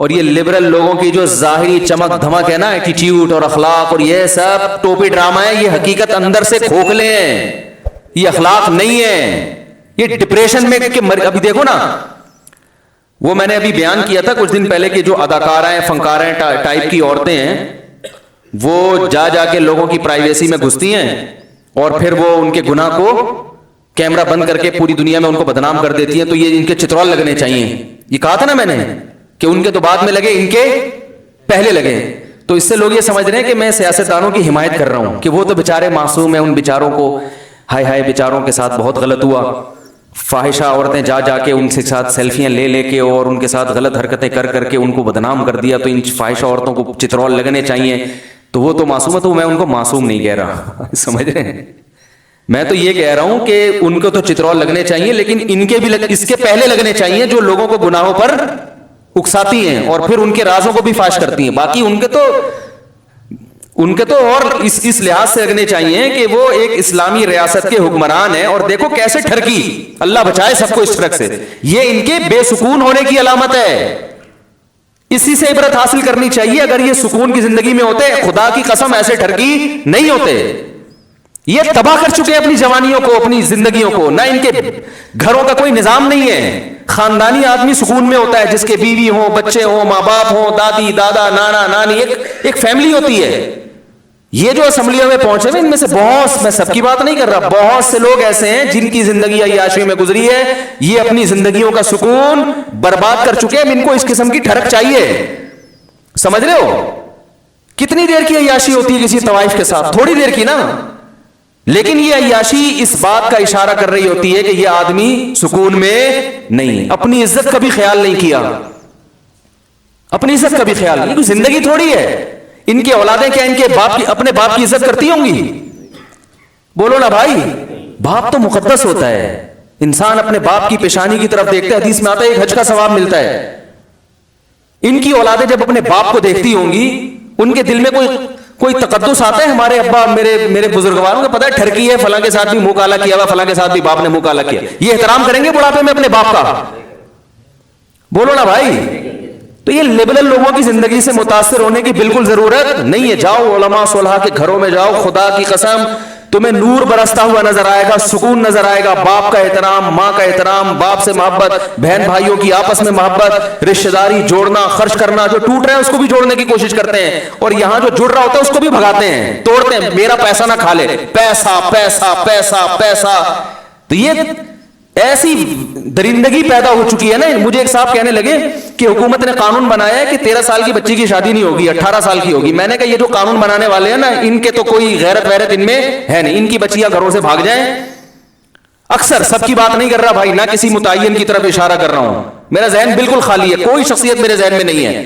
اور یہ لبرل لوگوں کی جو ظاہری چمک دھمک ہے نا، ایٹیٹیوڈ اور اخلاق اور یہ سب ٹوپی ڈرامہ ہے، یہ حقیقت اندر سے کھوکھلے ہیں، یہ اخلاق نہیں ہے، یہ ڈپریشن میں ابھی دیکھو نا، وہ میں نے ابھی بیان کیا تھا کچھ دن پہلے کہ جو اداکارہ ہیں، فنکارہ ٹائپ کی عورتیں ہیں، وہ جا کے لوگوں کی پرائیویسی میں گھستی ہیں اور پھر وہ ان کے گناہ کو کیمرہ بند کر کے پوری دنیا میں ان کو بدنام کر دیتی ہیں. تو یہ ان کے چترول لگنے چاہیے. یہ کہا تھا نا میں نے کہ ان کے تو بعد میں لگے، ان کے پہلے لگے. تو اس سے لوگ یہ سمجھ رہے ہیں کہ میں سیاستدانوں کی حمایت کر رہا ہوں کہ وہ تو بیچارے معصوم ہیں، ان بیچاروں کو ہائے ہائے بیچاروں کے ساتھ بہت غلط ہوا. فاحشہ عورتیں جا کے ان کے ساتھ سیلفیاں لے کے اور ان کے ساتھ غلط حرکتیں کر کے ان کو بدنام کر دیا، تو ان فاحشہ عورتوں کو چترول لگنے چاہیے. تو وہ تو معصوم ہے، تو میں ان کو معصوم نہیں کہہ رہا سمجھ رہے ہیں. میں تو یہ کہہ رہا ہوں کہ ان کو تو چترول لگنے چاہیے، لیکن ان کے بھی اس کے پہلے لگنے چاہیے جو لوگوں کو گناہوں پر اکساتی ہیں اور پھر ان کے رازوں کو بھی فاش کرتی ہیں. باقی ان کے تو اور اس لحاظ سے لگنے چاہیے کہ وہ ایک اسلامی ریاست کے حکمران ہیں اور دیکھو کیسے ٹھرکی، اللہ بچائے سب کو اس ٹرک سے. یہ ان کے بے سکون ہونے کی علامت ہے، اسی سے عبرت حاصل کرنی چاہیے. اگر یہ سکون کی زندگی میں ہوتے، خدا کی قسم ایسے ٹھرکی نہیں ہوتے. یہ تباہ کر چکے ہیں اپنی جوانیوں کو، اپنی زندگیوں کو. نہ ان کے گھروں کا کوئی نظام نہیں ہے. خاندانی آدمی سکون میں ہوتا ہے جس کے بیوی ہوں، بچے ہوں، ماں باپ ہوں، دادی دادا نانا نانی، ایک فیملی ہوتی ہے. یہ جو اسمبلیوں میں پہنچے ہوئے ان میں سے بہت، میں سب کی بات نہیں کر رہا، بہت سے لوگ ایسے ہیں جن کی زندگی عیاشی میں گزری ہے. یہ اپنی زندگیوں کا سکون برباد کر چکے ہیں. ان کو اس قسم کی ٹھڑک چاہیے. سمجھ رہے ہو کتنی دیر کی عیاشی ہوتی ہے کسی طوائف کے ساتھ؟ تھوڑی دیر کی نا. لیکن یہ عیاشی اس بات کا اشارہ کر رہی ہوتی ہے کہ یہ آدمی سکون میں نہیں، اپنی عزت کا بھی خیال نہیں کیا، اپنی عزت کا بھی خیال نہیں. زندگی تھوڑی ہے. ان کی اولادیں کیا ان کے باپ کی، اپنے باپ کی عزت کرتی ہوں گی؟ بولو نا بھائی. باپ تو مقدس ہوتا ہے. انسان اپنے باپ کی پیشانی کی طرف دیکھتا ہے، حدیث میں آتا ہے ایک حج کا ثواب ملتا ہے. ان کی اولادیں جب اپنے باپ کو دیکھتی ہوں گی، ان کے دل میں کوئی تقدس آتا ہے؟ ہمارے ابا میرے بزرگواروں کو پتا ہے ٹھرکی ہے، فلاں کے ساتھ بھی منہ کالا کیا ہوا، فلاں کے ساتھ بھی باپ نے منہ کالا کیا. یہ احترام کریں گے بڑھاپے میں اپنے باپ کا؟ بولو نا بھائی. تو یہ لبرل لوگوں کی زندگی سے متاثر ہونے کی بالکل ضرورت نہیں ہے. جاؤ علماء صلحاء کے گھروں میں جاؤ، خدا کی قسم تمہیں نور برستا ہوا نظر آئے گا، سکون نظر آئے گا. باپ کا احترام، ماں کا احترام، باپ سے محبت، بہن بھائیوں کی آپس میں محبت، رشتہ داری جوڑنا، خرچ کرنا. جو ٹوٹ رہے ہیں اس کو بھی جوڑنے کی کوشش کرتے ہیں، اور یہاں جو جڑ رہا ہوتا ہے اس کو بھی بھگاتے ہیں، توڑتے ہیں. میرا پیسہ نہ کھا لے، پیسہ پیسہ پیسہ پیسہ. تو یہ ایسی درندگی پیدا ہو چکی ہے نا. مجھے ایک صاحب کہنے لگے کہ حکومت نے قانون بنایا ہے کہ 13 سال کی بچی کی شادی نہیں ہوگی، 18 سال کی ہوگی. میں نے کہا یہ جو قانون بنانے والے ہیں نا، ان کے تو کوئی غیرت ویرت ان میں ہے نہیں. ان کی بچیاں گھروں سے بھاگ جائیں. اکثر سب کی بات نہیں کر رہا بھائی، نہ کسی متعین کی طرف اشارہ کر رہا ہوں. میرا ذہن بالکل خالی ہے، کوئی شخصیت میرے ذہن میں نہیں ہے.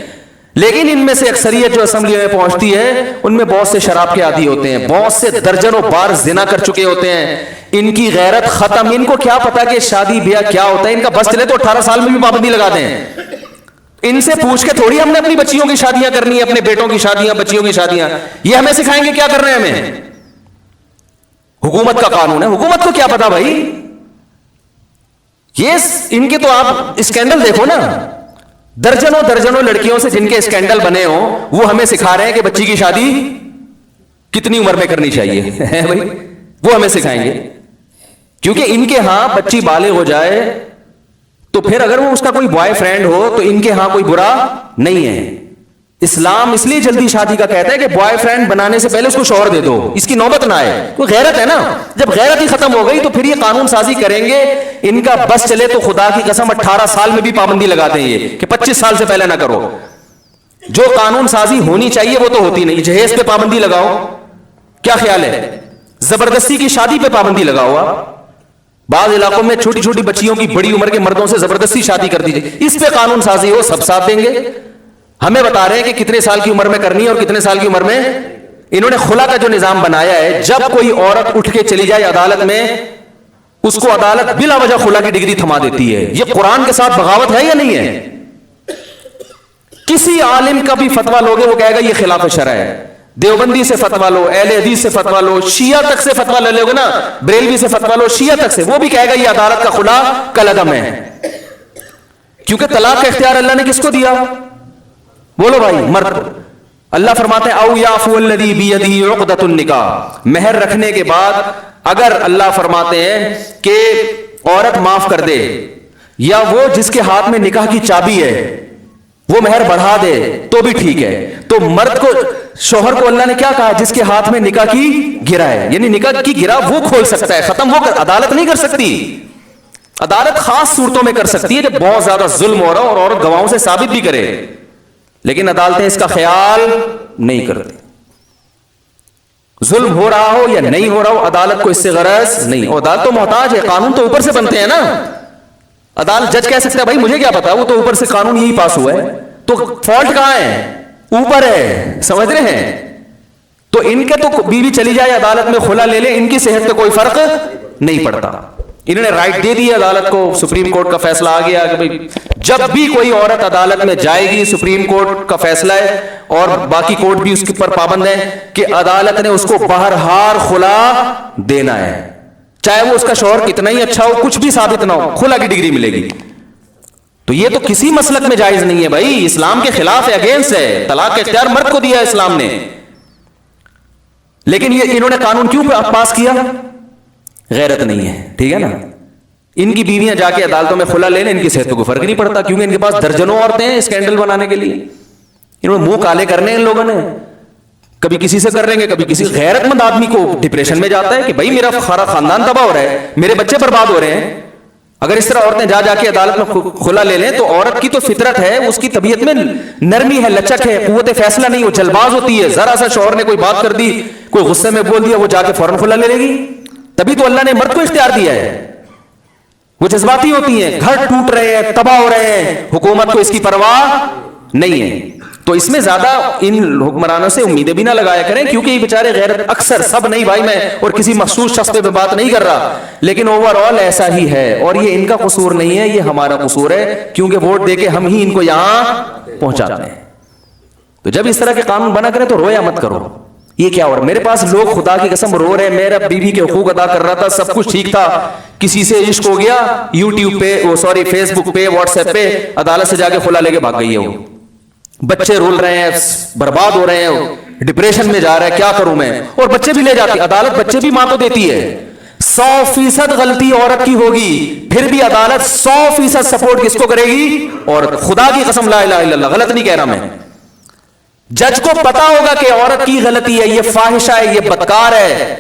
لیکن ان میں سے اکثریت جو اسمبلی میں پہنچتی ہے ان میں بہت سے شراب کے عادی ہوتے ہیں، بہت سے درجنوں بار زنا کر چکے ہوتے ہیں. ان کی غیرت ختم. ان کو کیا پتا کہ شادی بیاہ کیا ہوتا ہے. ان کا بس چلے تو 18 سال میں بھی پابندی لگا دیں. ان سے پوچھ کے تھوڑی ہم نے اپنی بچیوں کی شادیاں کرنی ہے، اپنے بیٹوں کی شادیاں، بچیوں کی شادیاں. یہ ہمیں سکھائیں گے کیا کر رہے ہیں ہمیں؟ حکومت کا قانون ہے، حکومت کو کیا پتا بھائی. یہ ان کے تو آپ اسکینڈل دیکھو نا، درجنوں لڑکیوں سے جن کے اسکینڈل بنے ہوں، وہ ہمیں سکھا رہے ہیں کہ بچی کی شادی کتنی عمر میں کرنی چاہیے بھائی. وہ ہمیں سکھائیں گے کیونکہ ان کے ہاں بچی بالغ ہو جائے تو پھر اگر وہ اس کا کوئی بوائے فرینڈ ہو تو ان کے ہاں کوئی برا نہیں ہے. اسلام اس لیے جلدی شادی کا کہتا ہے کہ بوائے فرینڈ بنانے سے پہلے اس کو شوہر دے دو، اس کی نوبت نہ آئے. کوئی غیرت ہے نا. جب غیرت ہی ختم ہو گئی تو پھر یہ قانون سازی کریں گے. ان کا بس چلے تو خدا کی قسم 18 سال میں بھی پابندی لگا دیں یہ کہ 25 سال سے پہلے نہ کرو. جو قانون سازی ہونی چاہیے وہ تو ہوتی نہیں. جہیز پہ پابندی لگاؤ، کیا خیال ہے؟ زبردستی کی شادی پہ پابندی لگاؤ. بعض علاقوں میں چھوٹی چھوٹی بچیوں کی بڑی عمر کے مردوں سے زبردستی شادی کر دیجیے. اس پہ قانون سازی ہو، سب ساتھ دیں گے. ہمیں بتا رہے ہیں کہ کتنے سال کی عمر میں کرنی ہے اور کتنے سال کی عمر میں. انہوں نے خلا کا جو نظام بنایا ہے، جب کوئی عورت اٹھ کے چلی جائے عدالت میں، اس کو عدالت بلا وجہ خلا کی ڈگری تھما دیتی ہے. یہ قرآن کے ساتھ بغاوت ہے یا نہیں ہے؟ کسی عالم کا بھی فتویٰ لوگے وہ کہے گا یہ خلاف شرع ہے. دیوبندی سے فتویٰ لو، اہل حدیث سے فتویٰ لو، شیعہ تک سے فتویٰ لے لو گے نا، بریلوی سے فتویٰ لو، شیعہ تک سے، وہ بھی کہے گا یہ عدالت کا خلا کالعدم ہے. کیونکہ طلاق کا اختیار اللہ نے کس کو دیا؟ بولو بھائی مرد کو اللہ فرماتے ہیں او یعفو الذی بیدہ عقدۃ النکاح، مہر رکھنے کے بعد اگر اللہ فرماتے ہیں کہ عورت معاف کر دے، یا وہ جس کے ہاتھ میں نکاح کی چابی ہے وہ مہر بڑھا دے تو بھی ٹھیک ہے. تو مرد کو، شوہر کو اللہ نے کیا کہا؟ جس کے ہاتھ میں نکاح کی گرہ ہے، یعنی نکاح کی گرہ وہ کھول سکتا ہے، ختم وہ عدالت نہیں کر سکتی. عدالت خاص صورتوں میں کر سکتی ہے جب بہت زیادہ ظلم ہو رہا ہو اور عورت گواہوں سے ثابت بھی کرے، لیکن عدالتیں اس کا خیال نہیں کرتی. ظلم ہو رہا ہو یا نہیں ہو رہا ہو، عدالت کو اس سے غرض نہیں. اور عدالت تو محتاج ہے، قانون تو اوپر سے بنتے ہیں نا. عدالت جج کہہ سکتا ہے بھائی مجھے کیا پتا، وہ تو اوپر سے قانون یہی پاس ہوا ہے، تو فالٹ کہاں ہے؟ اوپر ہے. سمجھ رہے ہیں؟ تو ان کے تو بیوی چلی جائے عدالت میں خلا لے لے، ان کی صحت پہ کوئی فرق نہیں پڑتا. انہوں نے رائٹ دے دی عدالت کو، سپریم کورٹ کا فیصلہ آ گیا کہ بھائی جب بھی کوئی عورت عدالت میں جائے گی، سپریم کورٹ کا فیصلہ ہے اور باقی کورٹ بھی اس کے اوپر پابند ہے کہ عدالت نے اس کو بہرحال خلا دینا ہے، چاہے وہ اس کا شوہر کتنا ہی اچھا ہو، کچھ بھی ثابت نہ ہو، خلا کی ڈگری ملے گی. تو یہ تو کسی مسلک میں جائز نہیں ہے بھائی، اسلام کے خلاف ہے، اگینسٹ ہے. طلاق کا اختیار مرد کو دیا ہے اسلام نے، لیکن یہ انہوں نے قانون کیوں پاس کیا؟ غیرت نہیں ہے. ٹھیک ہے نا؟ ان کی بیویاں جا کے عدالتوں میں خلا لے لیں، ان کی صحت کو فرق نہیں پڑتا، کیونکہ ان کے پاس درجنوں عورتیں ہیں اسکینڈل بنانے کے لیے. انہوں نے منہ کالے کرنے ان لوگوں نے، کبھی کسی سے کر لیں گے، کبھی کسی. غیرت مند آدمی کو ڈپریشن میں جاتا ہے کہ بھائی میرا سارا خاندان تباہ ہو رہا ہے، میرے بچے برباد ہو رہے ہیں. اگر اس طرح عورتیں جا کے عدالت میں خلا لے لیں تو عورت کی تو فطرت ہے، اس کی طبیعت میں نرمی ہے، لچک ہے، قوت فیصلہ نہیں، وہ جلباز ہوتی ہے. ذرا سا شوہر نے کوئی بات کر دی، کوئی غصے میں بول دیا، وہ جا کے فوراً خلا لے لے گی. تبھی تو اللہ نے مرد کو اختیار دیا ہے. وہ جذباتی ہوتی ہیں، گھر ٹوٹ رہے ہیں، تباہ ہو رہے ہیں، حکومت کو اس کی پرواہ نہیں ہے. تو اس میں زیادہ ان حکمرانوں سے امیدیں بھی نہ لگایا کریں، کیونکہ یہ بیچارے غیرت، اکثر سب نہیں بھائی، میں اور کسی مخصوص شخص پہ بات نہیں کر رہا، لیکن اوور آل ایسا ہی ہے. اور یہ ان کا قصور نہیں ہے، یہ ہمارا قصور ہے، کیونکہ ووٹ دے کے ہم ہی ان کو یہاں پہنچاتے ہیں. تو جب اس طرح کے قانون بنا کریں تو رویا مت کرو. یہ کیا ہو رہا ہے؟ میرے پاس لوگ خدا کی قسم رو رہے ہیں، میرا بیوی کے حقوق ادا کر رہا تھا، سب کچھ ٹھیک تھا، کسی سے عشق ہو گیا، یوٹیوب پہ، فیس بک پہ، واٹس ایپ پہ عدالت سے جا کے خلا لے کے بھاگ گئی ہے. وہ بچے رول رہے ہیں، برباد ہو رہے ہیں، ڈپریشن میں جا رہا ہے، کیا کروں میں؟ اور بچے بھی لے جاتی عدالت، بچے بھی ماں کو دیتی ہے. 100% غلطی عورت کی ہوگی، پھر بھی عدالت 100% سپورٹ کس کو کرے گی؟ عورت. خدا کی قسم، لا الہ الا اللہ، غلط نہیں کہہ رہا میں. جج کو پتا ہوگا کہ عورت کی غلطی ہے، یہ فاحشہ ہے، یہ بدکار ہے،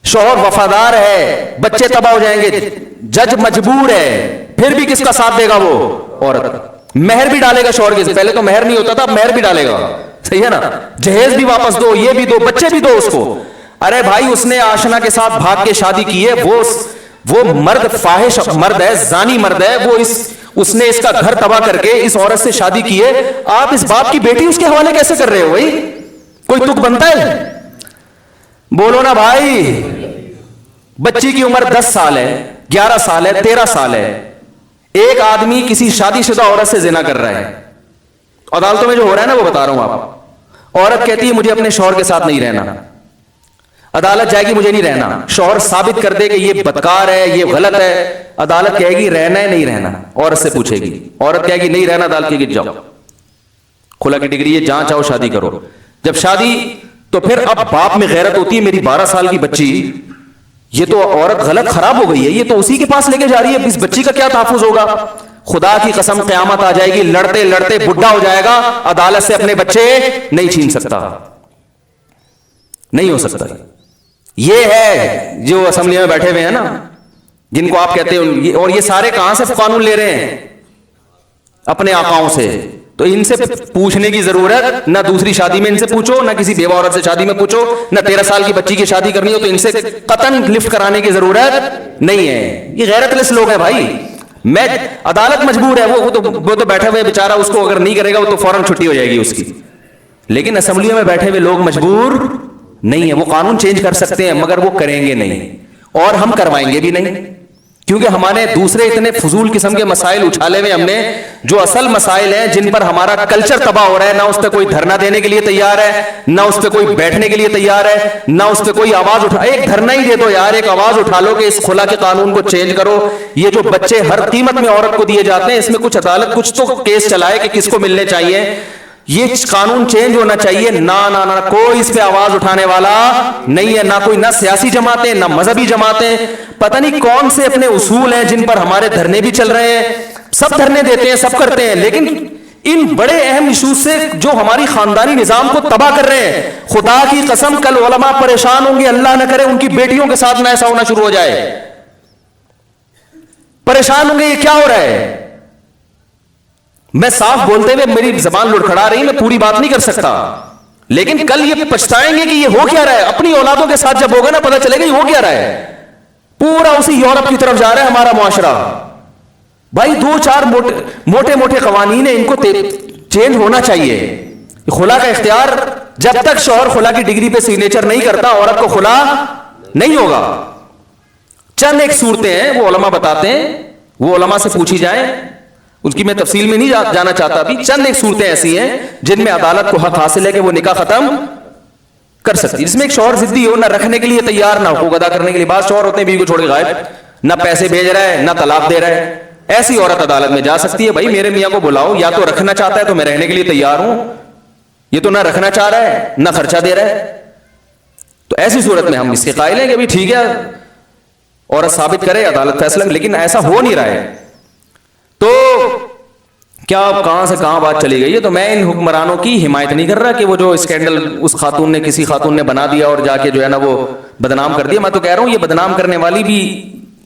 شوہر وفادار ہے، بچے تباہ ہو جائیں گے، جج مجبور ہے، پھر بھی کس کا ساتھ دے گا؟ وہ عورت. مہر بھی ڈالے گا شوہر کے، پہلے تو مہر نہیں ہوتا تھا، اب مہر بھی ڈالے گا. صحیح ہے نا؟ جہیز بھی واپس دو، یہ بھی دو، بچے بھی دو اس کو. ارے بھائی اس نے آشنا کے ساتھ بھاگ کے شادی کی ہے، وہ مرد فاحش مرد ہے، زانی مرد ہے، وہ اس نے اس کا گھر تباہ کر کے اس عورت سے شادی کی ہے. آپ اس باپ کی بیٹی اس کے حوالے کیسے کر رہے ہو بھائی؟ کوئی تک بنتا ہے؟ بولو نا بھائی. بچی کی عمر 10 سال ہے، 11 سال ہے، 13 سال ہے. ایک آدمی کسی شادی شدہ عورت سے زنا کر رہا ہے، عدالتوں میں جو ہو رہا ہے نا وہ بتا رہا ہوں آپ. عورت کہتی ہے مجھے اپنے شوہر کے ساتھ نہیں رہنا، عدالت جائے گی مجھے نہیں رہنا، شوہر ثابت کر دے کہ یہ بدکار ہے، یہ غلط ہے، عدالت کہے گی رہنا ہے نہیں رہنا، عورت سے پوچھے گی، عورت کہے گی نہیں رہنا، عدالت کہے گی جاؤ کھلا کی ڈگری ہے، جہاں چاہو شادی کرو. جب شادی تو پھر اب باپ میں غیرت ہوتی ہے، میری 12 سال کی بچی، یہ تو عورت غلط خراب ہو گئی ہے، یہ تو اسی کے پاس لے کے جا رہی ہے، اس بچی کا کیا تحفظ ہوگا؟ خدا کی قسم قیامت آ جائے گی، لڑتے لڑتے بڈھا ہو جائے گا، عدالت سے اپنے بچے نہیں چھین سکتا، نہیں ہو سکتا. یہ ہے جو اسمبلی میں بیٹھے ہوئے ہیں نا، جن کو آپ کہتے ہیں، اور یہ سارے کہاں سے قانون لے رہے ہیں؟ اپنے آقاؤں سے. تو ان سے پوچھنے کی ضرورت نہ، دوسری شادی میں ان سے پوچھو، نہ کسی بیوہ عورت سے شادی میں پوچھو، نہ 13 سال کی بچی کی شادی کرنی ہو تو ان سے قطعاً لفٹ کرانے کی ضرورت نہیں ہے. یہ غیرت لیس لوگ ہیں بھائی. میں عدالت مجبور ہے، وہ تو بیٹھے ہوئے بیچارہ، اس کو اگر نہیں کرے گا وہ تو فوراً چھٹی ہو جائے گی اس کی. لیکن اسمبلیوں میں بیٹھے ہوئے لوگ مجبور نہیں ہے، وہ قانون چینج کر سکتے ہیں مگر وہ کریں گے نہیں، اور ہم کروائیں گے بھی نہیں، کیونکہ ہمارے دوسرے اتنے فضول قسم کے مسائل اچھالے ہوئے ہم نے، جو اصل مسائل ہیں جن پر ہمارا کلچر تباہ ہو رہا ہے. نہ اس پہ کوئی دھرنا دینے کے لیے تیار ہے، نہ اس پہ کوئی بیٹھنے کے لیے تیار ہے، نہ اس پہ کوئی آواز اٹھا. ایک دھرنا ہی دے دو یار، ایک آواز اٹھا لو کہ اس خلا کے قانون کو چینج کرو. یہ جو بچے ہر قیمت میں عورت کو دیے جاتے ہیں، اس میں کچھ عدالت کچھ تو کیس چلائے کہ کس کو ملنے چاہیے. یہ قانون چینج ہونا چاہیے. نہ کوئی اس پہ آواز اٹھانے والا نہیں ہے, نہ سیاسی جماعتیں, نہ مذہبی جماعتیں. پتہ نہیں کون سے اپنے اصول ہیں جن پر ہمارے دھرنے بھی چل رہے ہیں. سب دھرنے دیتے ہیں, سب کرتے ہیں, لیکن ان بڑے اہم ایشوز سے جو ہماری خاندانی نظام کو تباہ کر رہے ہیں, خدا کی قسم کل علماء پریشان ہوں گے. اللہ نہ کرے ان کی بیٹیوں کے ساتھ نہ ایسا ہونا شروع ہو جائے. پریشان ہوں گے, یہ کیا ہو رہا ہے. میں صاف بولتے ہوئے میری زبان لڑکھڑا رہی, میں پوری بات نہیں کر سکتا, لیکن کل یہ پچھتائیں گے کہ یہ ہو کیا رہا ہے. اپنی اولادوں کے ساتھ جب ہوگا نا پتہ چلے گا یہ ہو کیا رہا ہے. پورا اسی یورپ کی طرف جا رہا ہے ہمارا معاشرہ. بھائی 2-4 موٹے قوانین ہیں, ان کو چینج ہونا چاہیے. خلا کا اختیار جب تک شوہر خلا کی ڈگری پہ سگنیچر نہیں کرتا عورت کو خلا نہیں ہوگا. چند ایک صورتیں ہیں وہ علماء بتاتے ہیں, وہ علماء سے پوچھی جائیں, اس کی میں تفصیل میں نہیں جانا چاہتا ابھی. چند ایک صورتیں ایسی ہیں جن میں عدالت کو حق حاصل ہے کہ وہ نکاح ختم کر سکتی. جس میں ایک شوہر ضدی ہو, نہ رکھنے کے لیے تیار, نہ حقوق ادا کرنے کے لیے. بعض شوہر ہوتے ہیں بیوی کو چھوڑ کے غائب, نہ پیسے بھیج رہا ہے, نہ طلاق دے رہا ہے. ایسی عورت عدالت میں جا سکتی ہے. بھائی میرے میاں کو بلاؤ, یا تو رکھنا چاہتا ہے تو میں رہنے کے لیے تیار ہوں, یہ تو نہ رکھنا چاہ رہا ہے نہ خرچہ دے رہا ہے. تو ایسی صورت میں ہم اس کے قائل ہیں کہ ٹھیک ہے عورت ثابت کرے, عدالت فیصلہ. لیکن ایسا ہو نہیں رہا ہے. تو کیا کہاں سے کہاں بات چلی گئی ہے. تو میں ان حکمرانوں کی حمایت نہیں کر رہا کہ وہ جو اسکینڈل اس خاتون نے کسی خاتون نے بنا دیا اور جا کے جو ہے نا وہ بدنام کر دیا. میں تو کہہ رہا ہوں یہ بدنام کرنے والی بھی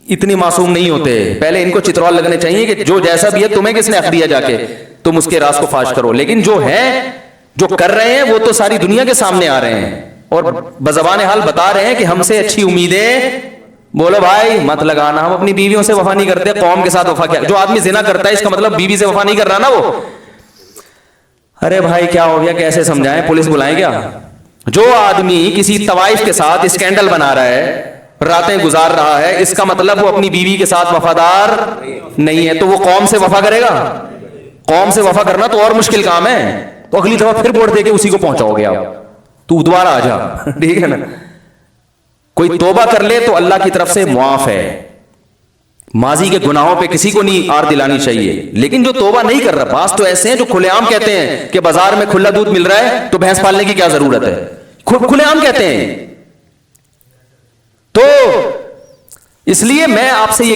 اتنی معصوم نہیں ہوتے. پہلے ان کو چترال لگنے چاہیے کہ جو جیسا بھی ہے تمہیں کس نے حق دیا جا کے تم اس کے راز کو فاش کرو. لیکن جو ہے جو کر رہے ہیں وہ تو ساری دنیا کے سامنے آ رہے ہیں اور بزبان حال بتا رہے ہیں کہ ہم سے اچھی امیدیں. بولو بھائی مت لگانا, ہم اپنی بیویوں سے وفا نہیں کرتے, قوم کے ساتھ وفا کیا. جو آدمی زنا کرتا ہے اس کا مطلب بیوی سے وفا نہیں کر رہا نا وہ. ارے بھائی کیا ہو گیا, کیسے سمجھائیں, پولیس بلائیں کیا. جو آدمی کسی طوائف کے ساتھ اسکینڈل بنا رہا ہے, راتیں گزار رہا ہے, اس کا مطلب وہ اپنی بیوی کے ساتھ وفادار نہیں ہے. تو وہ قوم سے وفا کرے گا. قوم سے وفا کرنا تو اور مشکل کام ہے. تو اگلی دفعہ پھر ووٹ دے کے اسی کو پہنچاؤ گے آپ, تو دوبارہ آ جا. ٹھیک ہے نا. کوئی توبہ کر لے تو اللہ کی طرف سے معاف ہے. ماضی کے گناہوں پہ کسی کو نہیں آر دلانی چاہیے. لیکن جو توبہ نہیں کر رہا, بعض تو ایسے ہیں جو کھلے عام کہتے ہیں کہ بازار میں کھلا دودھ مل رہا ہے تو بھینس پالنے کی کیا ضرورت ہے. کھلے عام کہتے ہیں. تو اس لیے میں آپ سے یہ